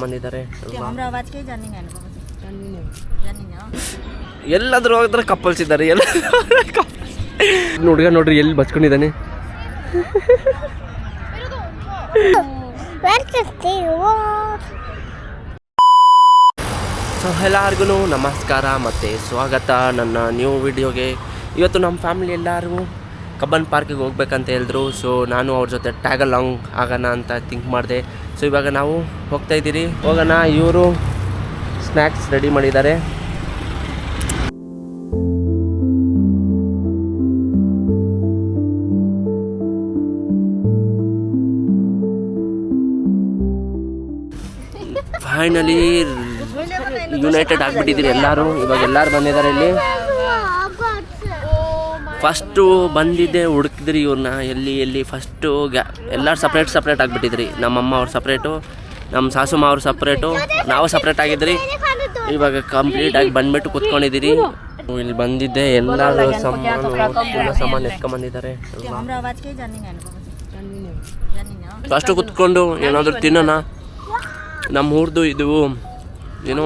ಬಂದಿದ್ದಾರೆ. ಎಲ್ಲಾದ್ರೂ ಹೋಗಿದ್ರೆ ಕಪ್ಪಲ್ಸ್ ಇದ್ದಾರೆ. ಎಲ್ಲ ಹುಡುಗ ನೋಡ್ರಿ ಎಲ್ಲಿ ಬಚ್ಕೊಂಡಿದ್ದಾನೆ. ಸೊ ಎಲ್ಲರಿಗೂ ನಮಸ್ಕಾರ ಮತ್ತು ಸ್ವಾಗತ ನನ್ನ ನ್ಯೂ ವಿಡಿಯೋಗೆ. ಇವತ್ತು ನಮ್ಮ ಫ್ಯಾಮಿಲಿ ಎಲ್ಲರಿಗೂ ಕಬ್ಬನ್ ಪಾರ್ಕಿಗೆ ಹೋಗ್ಬೇಕಂತ ಹೇಳಿದ್ರು. ಸೊ ನಾನು ಅವ್ರ ಜೊತೆ ಟ್ಯಾಗ್ ಅಲಾಂಗ್ ಆಗೋಣ ಅಂತ ಥಿಂಕ್ ಮಾಡಿದೆ. ಸೊ ಇವಾಗ ನಾವು ಹೋಗ್ತಾಯಿದ್ದೀರಿ, ಹೋಗೋಣ. ಇವರು ಸ್ನ್ಯಾಕ್ಸ್ ರೆಡಿ ಮಾಡಿದ್ದಾರೆ. ಫೈನಲಿ ಯುನೈಟೆಡ್ ಆಗಿಬಿಟ್ಟಿದ್ದೀರಿ ಎಲ್ಲರೂ. ಇವಾಗ ಎಲ್ಲರೂ ಬಂದಿದ್ದಾರೆ ಇಲ್ಲಿ. ಫಸ್ಟು ಬಂದಿದ್ದೆ ಹುಡುಕಿದ್ರಿ ಇವ್ರನ್ನ ಎಲ್ಲಿ ಫಸ್ಟು ಎಲ್ಲರೂ ಸಪ್ರೇಟ್ ಆಗಿಬಿಟ್ಟಿದ್ರಿ. ನಮ್ಮಮ್ಮ ಅವ್ರು ಸಪ್ರೇಟು, ನಮ್ಮ ಸಾಸುಮ್ಮ ಅವ್ರು ಸಪ್ರೇಟು, ನಾವು ಸಪ್ರೇಟ್ ಆಗಿದ್ರಿ. ಇವಾಗ ಕಂಪ್ಲೀಟಾಗಿ ಬಂದ್ಬಿಟ್ಟು ಕೂತ್ಕೊಂಡಿದ್ದೀರಿ. ಇಲ್ಲಿ ಬಂದಿದ್ದೆ ಎಲ್ಲರೂ ಸಾಮಾನು ಎತ್ಕೊಂಡ್ಬಂದಿದ್ದಾರೆ. ಫಸ್ಟು ಕೂತ್ಕೊಂಡು ಏನಾದರೂ ತಿನ್ನೋಣ. ನಮ್ಮ ಊರ್ದು ಇದು ಏನೋ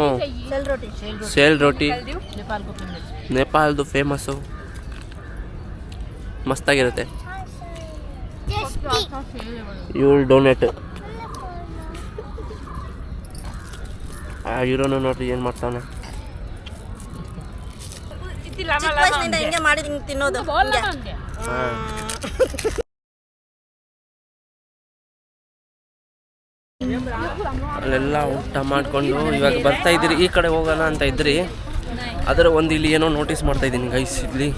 ಸೇಲ್ ರೋಟಿ, ನೇಪಾಳದು ಫೇಮಸ್ಸು, ಮಸ್ತಾಗಿರುತ್ತೆ. ಇವಳು ಡೋನೆಟ್ ಇರೋನು ನೋಡ್ರಿ ಏನು ಮಾಡ್ತಾವನ. ಅಲ್ಲೆಲ್ಲ ಊಟ ಮಾಡಿಕೊಂಡು ಇವಾಗ ಬರ್ತಾ ಇದ್ದೀರಿ. ಈ ಕಡೆ ಹೋಗೋಣ ಅಂತ ಇದ್ರಿ. ಅದರ ಒಂದು ಇಲ್ಲಿ ಏನೋ ನೋಟಿಸ್ ಮಾಡ್ತಾ ಇದ್ದೀನಿ ಗೈಸ್. ಇಲ್ಲಿ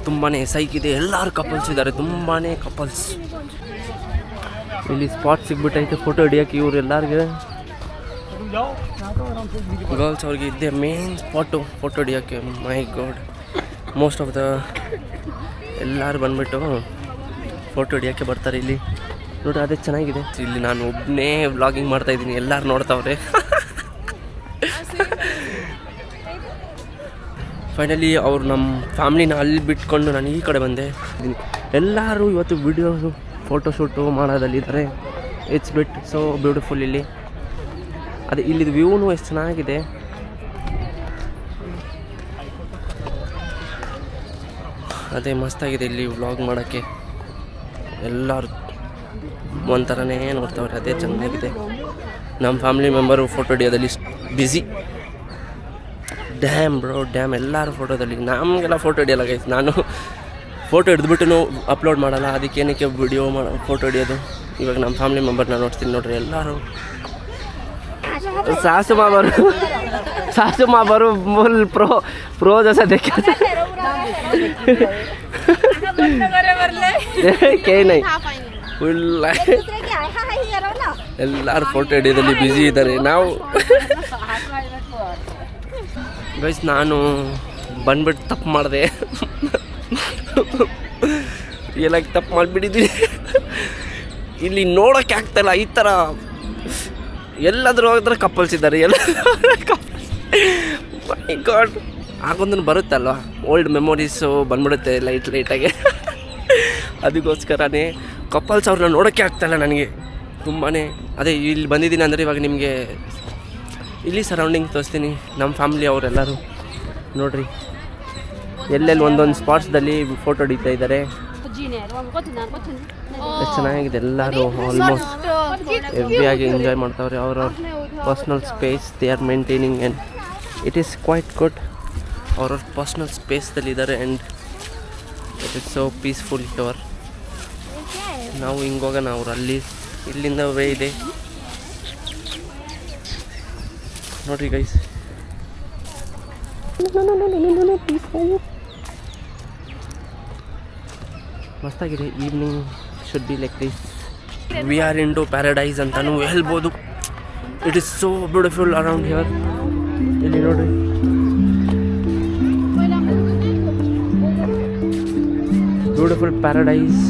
ತುಂಬಾ ಸೈಕಿದೆ, ಎಲ್ಲರೂ ಕಪಲ್ಸ್ ಇದ್ದಾರೆ, ತುಂಬಾ ಕಪಲ್ಸ್. ಇಲ್ಲಿ ಸ್ಪಾಟ್ ಸಿಗ್ಬಿಟ್ಟೈತೆ ಫೋಟೋ ಹಿಡಿಯೋಕೆ. ಇವ್ರು ಎಲ್ಲರಿಗೆ ಗರ್ಲ್ಸ್ ಅವ್ರಿಗೆ ಇದ್ದೆ ಮೇನ್ ಸ್ಪಾಟು ಫೋಟೋ ಹಿಡಿಯೋಕ್ಕೆ. My god, most of the ಎಲ್ಲರೂ ಬಂದ್ಬಿಟ್ಟು ಫೋಟೋ ಹಿಡಿಯೋಕ್ಕೆ ಬರ್ತಾರೆ ಇಲ್ಲಿ. ನೋಡಿ ಅದೇ ಚೆನ್ನಾಗಿದೆ. ಇಲ್ಲಿ ನಾನು ಒಬ್ಬನೇ ವ್ಲಾಗಿಂಗ್ ಮಾಡ್ತಾಯಿದ್ದೀನಿ, ಎಲ್ಲರೂ ನೋಡ್ತಾವ್ರೆ. ಫೈನಲಿ ಅವ್ರು ನಮ್ಮ ಫ್ಯಾಮ್ಲಿನ ಅಲ್ಲಿ ಬಿಟ್ಕೊಂಡು ನಾನು ಈ ಕಡೆ ಬಂದೆ. ಎಲ್ಲರೂ ಇವತ್ತು ವಿಡಿಯೋಸು ಫೋಟೋಶೂಟು ಮಾಡೋದಲ್ಲಿದ್ದಾರೆ. It's bit so beautiful. ಇಲ್ಲಿ ಅದೇ ಇಲ್ಲಿದು ವ್ಯೂನು ಎಷ್ಟು ಚೆನ್ನಾಗಿದೆ. ಅದೇ ಮಸ್ತಾಗಿದೆ ಇಲ್ಲಿ ವ್ಲಾಗ್ ಮಾಡೋಕ್ಕೆ. ಎಲ್ಲರೂ ಒಂಥರನೇ ನೋಡ್ತಾವ್ರೆ, ಅದೇ ಚೆನ್ನಾಗಿದೆ. ನಮ್ಮ ಫ್ಯಾಮಿಲಿ ಮೆಂಬರು ಫೋಟೋ ಹಿಡಿಯೋದಲ್ಲಿ ಬ್ಯುಸಿ. ಡ್ಯಾಮ್ ಬ್ರೋ ಡ್ಯಾಮ್, ಎಲ್ಲರೂ ಫೋಟೋದಲ್ಲಿ. ನಮಗೆಲ್ಲ ಫೋಟೋ ಹಿಡಿಯಲ್ಲ ಗೈಸ್. ನಾನು ಫೋಟೋ ಹಿಡಿದ್ಬಿಟ್ಟು ಅಪ್ಲೋಡ್ ಮಾಡಲ್ಲ, ಅದಕ್ಕೇನಕ್ಕೆ ವಿಡಿಯೋ ಫೋಟೋ ಹಿಡಿಯೋದು. ಇವಾಗ ನಮ್ಮ ಫ್ಯಾಮಿಲಿ ಮೆಂಬರ್ನ ನೋಡ್ತೀನಿ ನೋಡ್ರಿ ಎಲ್ಲರೂ. सासू माँ बरो फुल प्रो जैसा देखे के नहीं ಫುಲ್ ಎಲ್ಲರೂ ಫೋಟೋ ಹಿಡಿಯೋದಲ್ಲಿ ಬ್ಯುಸಿ ಇದ್ದಾರೆ. ನಾವು ಗೈಸ್ ನಾನು ಬಂದ್ಬಿಟ್ಟು ತಪ್ಪು ಮಾಡಿದೆ. ರಿಯಲಾಗಿ ತಪ್ಪು ಮಾಡಿಬಿಟ್ಟಿದ್ದೀನಿ. ಇಲ್ಲಿ ನೋಡೋಕ್ಕೆ ಆಗ್ತಾಯಿಲ್ಲ. ಈ ಥರ ಎಲ್ಲಾದರೂ ಹೋಗಿದ್ರೆ ಕಪಲ್ಸ್ ಇದ್ದಾರೆ. ಎಲ್ಲ ಮೈ ಗಾಡ್, ಆಗೊಂದು ಬರುತ್ತಲ್ವ, ಓಲ್ಡ್ ಮೆಮೊರೀಸು ಬಂದ್ಬಿಡುತ್ತೆ ಲೈಟಾಗಿ. ಅದಕ್ಕೋಸ್ಕರನೇ ಕಪಲ್ಸ್ ಅವ್ರನ್ನ ನೋಡೋಕ್ಕೆ ಆಗ್ತಾಯಿಲ್ಲ ನನಗೆ ತುಂಬಾ. ಅದೇ ಇಲ್ಲಿ ಬಂದಿದ್ದೀನಿ ಅಂದರೆ ಇವಾಗ ನಿಮಗೆ ಇಲ್ಲಿ ಸರೌಂಡಿಂಗ್ ತೋರಿಸ್ತೀನಿ. ನಮ್ಮ ಫ್ಯಾಮ್ಲಿ ಅವರೆಲ್ಲರೂ ನೋಡಿರಿ ಎಲ್ಲೆಲ್ಲಿ ಒಂದೊಂದು ಸ್ಪಾಟ್ಸ್ದಲ್ಲಿ ಫೋಟೋ ಹಿಡಿತಾ ಇದ್ದಾರೆ. ಎಷ್ಟು ಚೆನ್ನಾಗಿದೆ. ಎಲ್ಲರೂ ಆಲ್ಮೋಸ್ಟ್ ಹೆವಿಯಾಗಿ ಎಂಜಾಯ್ ಮಾಡ್ತಾವ್ರೆ. ಅವ್ರವ್ರ personal space they are maintaining and it is quite good. ಅವ್ರವ್ರ ಪರ್ಸ್ನಲ್ ಸ್ಪೇಸ್ದಲ್ಲಿದ್ದಾರೆ and it is so peaceful here. ನಾವು ಹಿಂಗೆ ಹೋಗೋಣ. ಅವ್ರು ಅಲ್ಲಿ ಇಲ್ಲಿಂದ ವೇ ಇದೆ ನೋಡ್ರಿ ಗೈಸ್. ಮಸ್ತಾಗಿದೆ. Evening should be like this. We are into paradise ಅಂತಲೂ ಹೇಳ್ಬೋದು. It is so beautiful around here. ಇಲ್ಲಿ ನೋಡ್ರಿ ಬ್ಯೂಟಿಫುಲ್ ಪ್ಯಾರಡೈಸ್.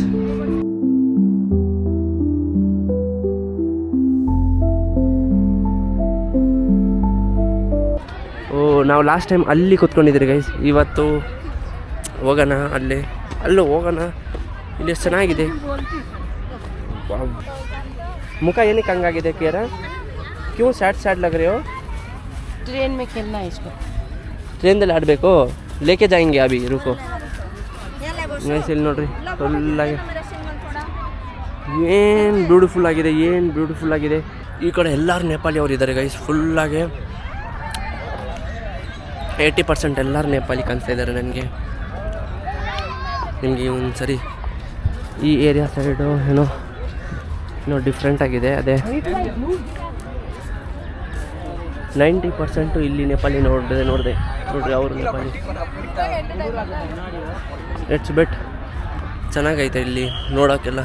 ನಾವು ಲಾಸ್ಟ್ ಟೈಮ್ ಅಲ್ಲಿ ಕೂತ್ಕೊಂಡಿದ್ದೀರಿ ಗೈಸ್. ಇವತ್ತು ಹೋಗೋಣ ಅಲ್ಲೂ ಹೋಗೋಣ. ಇಲ್ಲಿ ಎಷ್ಟು ಚೆನ್ನಾಗಿದೆ. ಮುಖ ಏನಕ್ಕೆ ಹಂಗಾಗಿದೆ ಕೇರ? क्यों सैड लग रहे हो? ट्रेन में खेलना है इसको. ಟ್ರೈನ್ದಲ್ಲಿ ಆಡಬೇಕು. ಲೇಕೆ ಜಾಯಿಂಗೆ ಅಭಿ ರುಕೋ. ಗೈಸ್ ಇಲ್ಲಿ ನೋಡ್ರಿ ಫುಲ್ಲಾಗಿ ಏನು ಬ್ಯೂಟಿಫುಲ್ ಆಗಿದೆ. ಈ ಕಡೆ ಎಲ್ಲರೂ ನೇಪಾಳಿ ಅವ್ರು ಇದ್ದಾರೆ ಗೈಸ್. ಫುಲ್ಲಾಗಿ 80% ಎಲ್ಲರೂ ನೇಪಾಳಿ ಕಾಣಿಸ್ತಾ ಇದ್ದಾರೆ ನನಗೆ. ನಿಮಗೆ ಒಂದು ಸರಿ ಈ ಏರಿಯಾ ಸೈಡು ಏನೋ ಡಿಫ್ರೆಂಟ್ ಆಗಿದೆ. ಅದೇ 90% ಇಲ್ಲಿ ನೇಪಾಳಿ ನೋಡಿದೆ ನೋಡ್ರಿ ಅವರು ನೇಪಾಳಿ. ಇಟ್ಸ್ ಬೆಟ್ ಚೆನ್ನಾಗೈತೆ ಇಲ್ಲಿ ನೋಡೋಕ್ಕೆಲ್ಲ.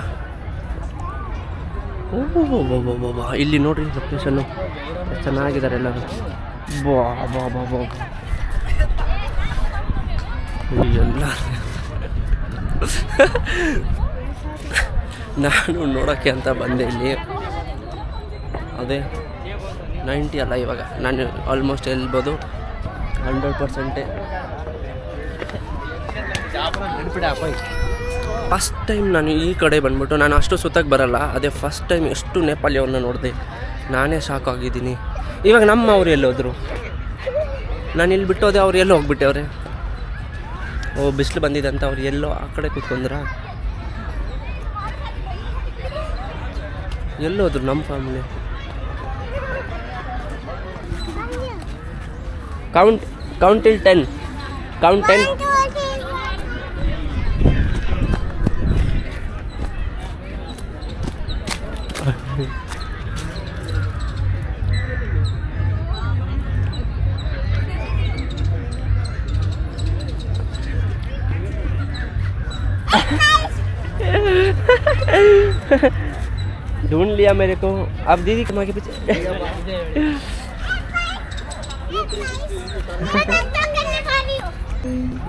ಇಲ್ಲಿ ನೋಡ್ರಿ ಲೊಕೇಶನ್ನು ಚೆನ್ನಾಗಿದ್ದಾರೆ ಎಲ್ಲರೂ. ಎಲ್ಲ ನಾನು ನೋಡೋಕ್ಕೆ ಅಂತ ಬಂದೆ ಇಲ್ಲಿ. ಅದೇ 90 ಅಲ್ಲ, ಇವಾಗ ನಾನು ಆಲ್ಮೋಸ್ಟ್ ಹೇಳ್ಬೋದು 100%. ಫಸ್ಟ್ ಟೈಮ್ ನಾನು ಈ ಕಡೆ ಬಂದ್ಬಿಟ್ಟು, ನಾನು ಅಷ್ಟು ಸುತ್ತಕ್ಕೆ ಬರಲ್ಲ, ಅದೇ ಫಸ್ಟ್ ಟೈಮ್ ಎಷ್ಟು ನೇಪಾಳಿ ಅವ್ರನ್ನ ನೋಡಿದೆ. ನಾನೇ ಶಾಕ್ ಆಗಿದ್ದೀನಿ. ಇವಾಗ ನಮ್ಮ ಅವ್ರು ಎಲ್ಲೋದ್ರು, ನಾನು ಇಲ್ಲಿ ಬಿಟ್ಟೋದೆ, ಅವ್ರು ಎಲ್ಲೋ ಹೋಗ್ಬಿಟ್ಟವ್ರೆ. ಬಿಸಿಲು ಬಂದಿದೆ ಅಂತ ಅವ್ರು ಎಲ್ಲೋ ಆ ಕಡೆ ಕೂತ್ಕೊಂಡ್ರ. ಎಲ್ಲೋದ್ರು ನಮ್ಮ ಫ್ಯಾಮಿಲಿ. count till 10. Count 10. ढूंढ लिया मेरे को. अब दीदी कमा के पीछे.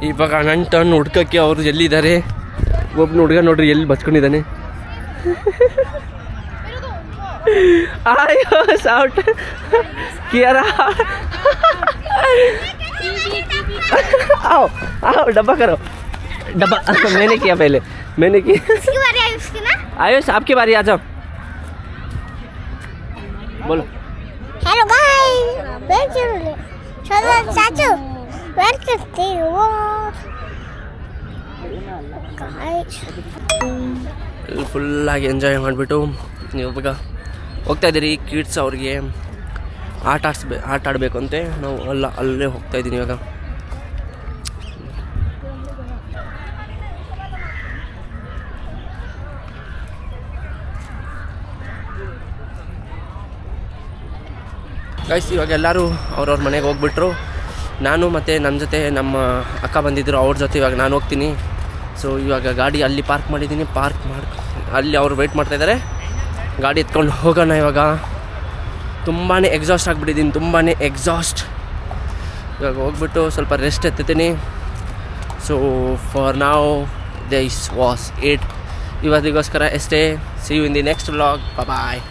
ಇವಾಗ ನನ್ನ ಟರ್ನ್ ಹುಡ್ಕಕ್ಕೆ ಅವ್ರು ಎಲ್ಲಿದ್ದಾರೆ. ಒಬ್ಬನ ಹುಡುಗ ನೋಡ್ರಿ ಎಲ್ಲಿ ಬಚ್ಕೊಂಡಿದ್ದಾನೆ. आयो साउट किया रहा. आओ आओ डब्बा करो. डब्बा मैंने किया पहले. मैंने किया. इसकी बारी आई उसकी ना. आयुष आपकी बारी, आ जाओ. बोलो. Hello guys. चलो चाचू वेट करते हो गाइस. ಫುಲ್ಲಾಗಿ ಎಂಜಾಯ್ ಮಾಡಿಬಿಟ್ಟು ಇವಾಗ ಹೋಗ್ತಾ ಇದ್ದೀರಿ. ಕಿಡ್ಸ್ ಅವ್ರಿಗೆ ಆಟ ಆಡಬೇಕು ಅಂತೆ. ನಾವು ಅಲ್ಲೇ ಹೋಗ್ತಾ ಇದ್ದೀನಿ ಇವಾಗ. ಗೈಸ್ ಇವಾಗ ಎಲ್ಲರೂ ಅವ್ರವ್ರ ಮನೆಗೆ ಹೋಗ್ಬಿಟ್ರು. ನಾನು ಮತ್ತು ನನ್ನ ಜೊತೆ ನಮ್ಮ ಅಕ್ಕ ಬಂದಿದ್ದರು, ಅವ್ರ ಜೊತೆ ಇವಾಗ ನಾನು ಹೋಗ್ತೀನಿ. ಸೊ ಇವಾಗ ಗಾಡಿ ಅಲ್ಲಿ ಪಾರ್ಕ್ ಮಾಡಿದ್ದೀನಿ. ಅಲ್ಲಿ ಅವರು ವೆಯ್ಟ್ ಮಾಡ್ತಾಯಿದ್ದಾರೆ. ಗಾಡಿ ಎತ್ಕೊಂಡು ಹೋಗೋಣ ಇವಾಗ. ತುಂಬಾ ಎಕ್ಸಾಸ್ಟ್ ಆಗಿಬಿಟ್ಟಿದ್ದೀನಿ, ತುಂಬಾ ಎಕ್ಸಾಸ್ಟ್. ಇವಾಗ ಹೋಗ್ಬಿಟ್ಟು ಸ್ವಲ್ಪ ರೆಸ್ಟ್ ಎತ್ತೀನಿ. ಸೊ ಫಾರ್ ನಾವ್ ದಿಸ್ ವಾಸ್ ಇಟ್. ಇವತ್ತಿಗೋಸ್ಕರ ಎಷ್ಟೇ. See you in the next vlog. Bye.